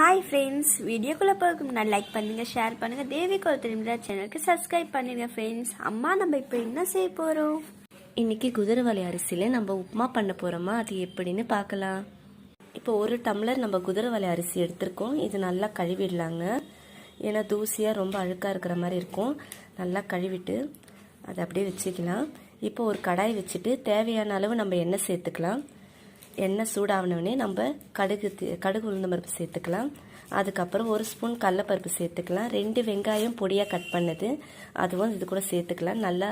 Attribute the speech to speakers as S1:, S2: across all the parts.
S1: Hi friends, வீடியோக்குள்ளே போகிறதுக்கு முன்னாடி லைக் பண்ணுங்கள், ஷேர் பண்ணுங்கள், தேவி கோத்திரிமிரா சேனலுக்கு சப்ஸ்கிரைப் பண்ணுங்க ஃப்ரெண்ட்ஸ். அம்மா நம்ம இப்போ என்ன செய்ய போகிறோம்?
S2: இன்றைக்கி குதிரைவாலி அரிசியில் நம்ம உப்புமா பண்ண போகிறோமா, அது எப்படின்னு பார்க்கலாம். இப்போ ஒரு டம்ளர் நம்ம குதிரைவாலி அரிசி எடுத்திருக்கோம். இது நல்லா கழுவிடலாங்க, ஏன்னா தூசியாக ரொம்ப அழுக்காக இருக்கிற மாதிரி இருக்கும். நல்லா கழுவிட்டு அதை அப்படியே வச்சுக்கலாம். இப்போ ஒரு கடாய் வச்சுட்டு தேவையான அளவு நம்ம எண்ணெய் சேர்த்துக்கலாம். எண்ணெய் சூடாகினோடனே நம்ம கடுகு உளுந்தம் பருப்பு சேர்த்துக்கலாம். அதுக்கப்புறம் ஒரு ஸ்பூன் கடலைப்பருப்பு சேர்த்துக்கலாம். 2 வெங்காயம் பொடியாக கட் பண்ணது அதுவும் இது கூட சேர்த்துக்கலாம். நல்லா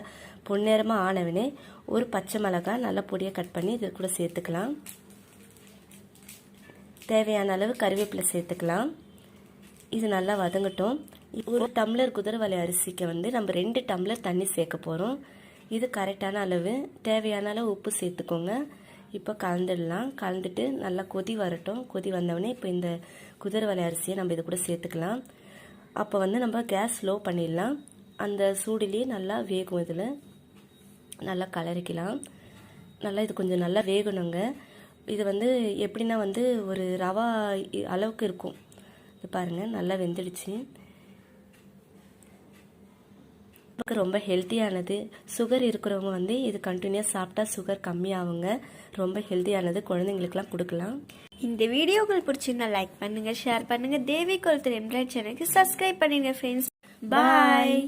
S2: பொன்னிறமாக ஆனவனே ஒரு பச்சை மிளகாய் நல்லா பொடியாக கட் பண்ணி இது கூட சேர்த்துக்கலாம். தேவையான அளவு கருவேப்பிலை சேர்த்துக்கலாம். இது நல்லா வதங்கட்டும். ஒரு டம்ளர் குதிரைவாலி அரிசிக்கு நம்ம 2 டம்ளர் தண்ணி சேர்க்க போகிறோம். இது கரெக்டான அளவு. தேவையான அளவு உப்பு சேர்த்துக்கோங்க. இப்போ கலந்துடலாம். கலந்துட்டு நல்லா கொதி வரட்டும். கொதி வந்தவொடனே இப்போ இந்த குதிரைவாலி அரிசியை நம்ம இது கூட சேர்த்துக்கலாம். அப்போ நம்ம கேஸ் ஸ்லோ பண்ணிடலாம். அந்த சூடிலேயே நல்லா வேகும். இதில் நல்லா கலரிக்கலாம். நல்லா இது கொஞ்சம் நல்லா வேகணுங்க. இது எப்படின்னா ஒரு ரவா அளவுக்கு இருக்கும். இது பாருங்கள், நல்லா வெந்துடுச்சு. ரொம்ப ஹெல்த்தியானது. சுகர் இருக்கிறவங்க இது கண்டினியூஸ் சாப்பிட்டா சுகர் கம்மியாகுங்க. ரொம்ப ஹெல்த்தியானது, குழந்தைங்களுக்குலாம் கொடுக்கலாம்.
S1: இந்த வீடியோ உங்களுக்கு பிடிச்சிருந்தா லைக் பண்ணுங்க, ஷேர் பண்ணுங்க, தேவி கோத்திரிமிரா சேனலுக்கு சப்ஸ்கிரைப் பண்ணுங்க ஃப்ரெண்ட்ஸ். பாய்.